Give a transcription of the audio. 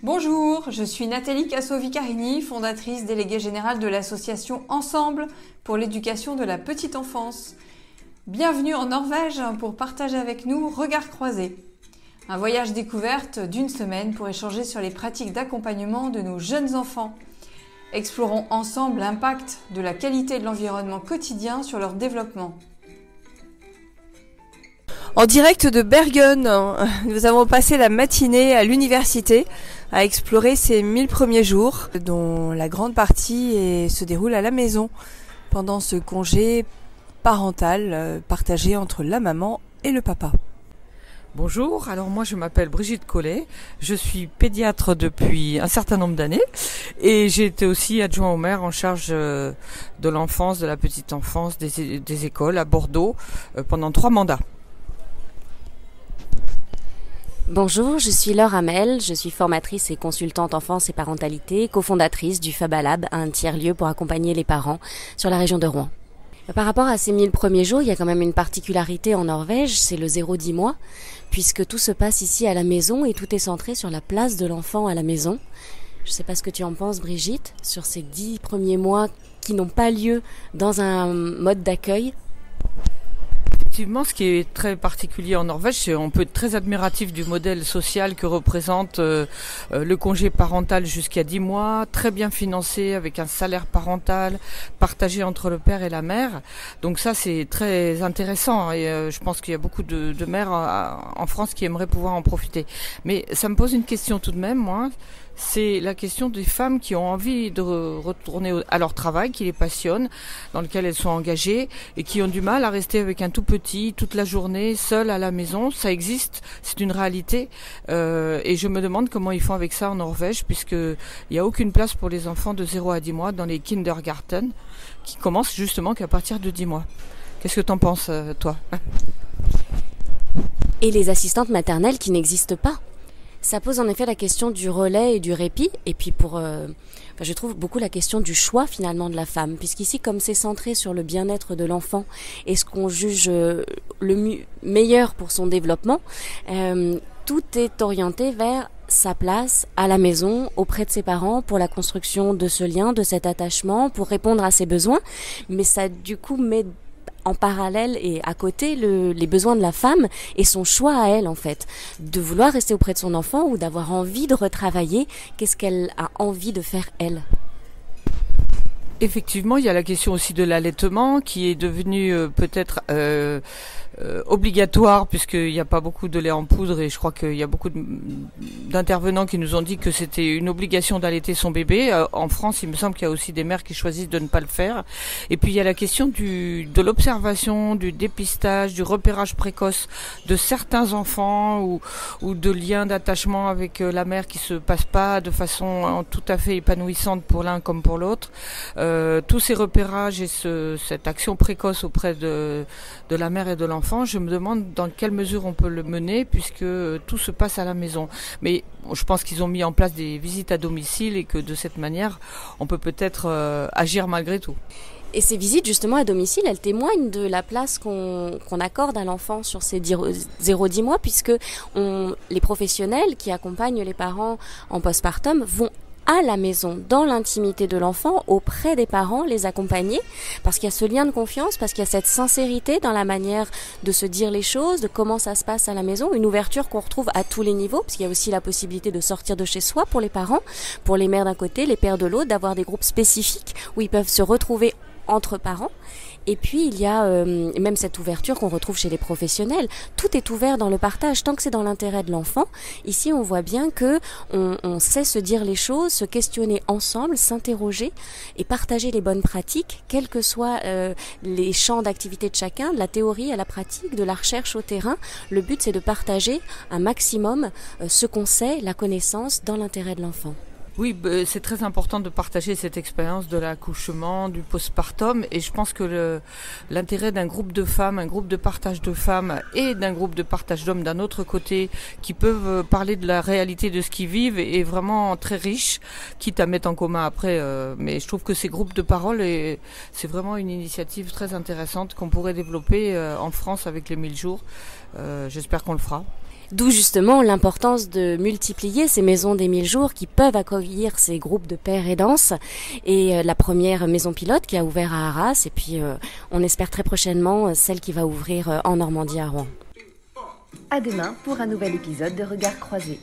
Bonjour, je suis Nathalie Casso-Vicarini, fondatrice déléguée générale de l'association Ensemble pour l'éducation de la petite enfance. Bienvenue en Norvège pour partager avec nous Regards croisés. Un voyage découverte d'une semaine pour échanger sur les pratiques d'accompagnement de nos jeunes enfants. Explorons ensemble l'impact de la qualité de l'environnement quotidien sur leur développement. En direct de Bergen, nous avons passé la matinée à l'université à explorer ces 1000 premiers jours, dont la grande partie se déroule à la maison pendant ce congé parental partagé entre la maman et le papa. Bonjour, alors moi je m'appelle Brigitte Collet, je suis pédiatre depuis un certain nombre d'années et j'ai été aussi adjoint au maire en charge de l'enfance, de la petite enfance, des écoles à Bordeaux pendant 3 mandats. Bonjour, je suis Laure Hamel, je suis formatrice et consultante enfance et parentalité, cofondatrice du Fabalab, un tiers-lieu pour accompagner les parents sur la région de Rouen. Par rapport à ces 1000 premiers jours, il y a quand même une particularité en Norvège, c'est le 0-10 mois, puisque tout se passe ici à la maison et tout est centré sur la place de l'enfant à la maison. Je ne sais pas ce que tu en penses, Brigitte, sur ces 10 premiers mois qui n'ont pas lieu dans un mode d'accueil. Effectivement, ce qui est très particulier en Norvège, c'est qu'on peut être très admiratif du modèle social que représente le congé parental jusqu'à 10 mois, très bien financé avec un salaire parental partagé entre le père et la mère. Donc ça, c'est très intéressant et je pense qu'il y a beaucoup de mères en France qui aimeraient pouvoir en profiter. Mais ça me pose une question tout de même, moi. C'est la question des femmes qui ont envie de retourner à leur travail, qui les passionne, dans lequel elles sont engagées et qui ont du mal à rester avec un tout petit toute la journée, seul à la maison. Ça existe, c'est une réalité et je me demande comment ils font avec ça en Norvège, puisqu'il n'y a aucune place pour les enfants de 0 à 10 mois dans les kindergarten qui commencent justement qu'à partir de 10 mois. Qu'est-ce que t'en penses, toi ? Et les assistantes maternelles qui n'existent pas. Ça pose en effet la question du relais et du répit, et puis je trouve beaucoup la question du choix finalement de la femme, puisqu'ici comme c'est centré sur le bien-être de l'enfant et ce qu'on juge le meilleur pour son développement, tout est orienté vers sa place à la maison, auprès de ses parents, pour la construction de ce lien, de cet attachement, pour répondre à ses besoins, mais ça du coup met en parallèle et à côté les besoins de la femme et son choix à elle en fait, de vouloir rester auprès de son enfant ou d'avoir envie de retravailler, qu'est-ce qu'elle a envie de faire elle. Effectivement, il y a la question aussi de l'allaitement qui est devenu peut-être obligatoire, puisqu'il n'y a pas beaucoup de lait en poudre et je crois qu'il y a beaucoup d'intervenants qui nous ont dit que c'était une obligation d'allaiter son bébé. En France, il me semble qu'il y a aussi des mères qui choisissent de ne pas le faire. Et puis il y a la question de l'observation, du dépistage, du repérage précoce de certains enfants ou de liens d'attachement avec la mère qui se passent pas de façon tout à fait épanouissante pour l'un comme pour l'autre. Tous ces repérages et cette action précoce auprès de la mère et de l'enfant, je me demande dans quelle mesure on peut le mener puisque tout se passe à la maison. Mais je pense qu'ils ont mis en place des visites à domicile et que de cette manière, on peut peut-être agir malgré tout. Et ces visites justement à domicile, elles témoignent de la place qu'on accorde à l'enfant sur ces 0-10 mois, puisque les professionnels qui accompagnent les parents en postpartum vont à la maison, dans l'intimité de l'enfant, auprès des parents, les accompagner, parce qu'il y a ce lien de confiance, parce qu'il y a cette sincérité dans la manière de se dire les choses, de comment ça se passe à la maison, une ouverture qu'on retrouve à tous les niveaux, parce qu'il y a aussi la possibilité de sortir de chez soi pour les parents, pour les mères d'un côté, les pères de l'autre, d'avoir des groupes spécifiques où ils peuvent se retrouver entre parents. Et puis il y a même cette ouverture qu'on retrouve chez les professionnels. Tout est ouvert dans le partage tant que c'est dans l'intérêt de l'enfant. Ici on voit bien que on sait se dire les choses, se questionner ensemble, s'interroger et partager les bonnes pratiques, quels que soient les champs d'activité de chacun, de la théorie à la pratique, de la recherche au terrain. Le but c'est de partager un maximum ce qu'on sait, la connaissance dans l'intérêt de l'enfant. Oui, c'est très important de partager cette expérience de l'accouchement, du postpartum, et je pense que l'intérêt d'un groupe de femmes, un groupe de partage de femmes et d'un groupe de partage d'hommes d'un autre côté, qui peuvent parler de la réalité de ce qu'ils vivent, est vraiment très riche, quitte à mettre en commun après. Mais je trouve que ces groupes de parole, c'est vraiment une initiative très intéressante qu'on pourrait développer en France avec les 1000 jours. J'espère qu'on le fera. D'où justement l'importance de multiplier ces maisons des 1000 jours qui peuvent accueillir ces groupes de pères aidances. Et la première maison pilote qui a ouvert à Arras, et puis on espère très prochainement celle qui va ouvrir en Normandie à Rouen. À demain pour un nouvel épisode de Regards croisés.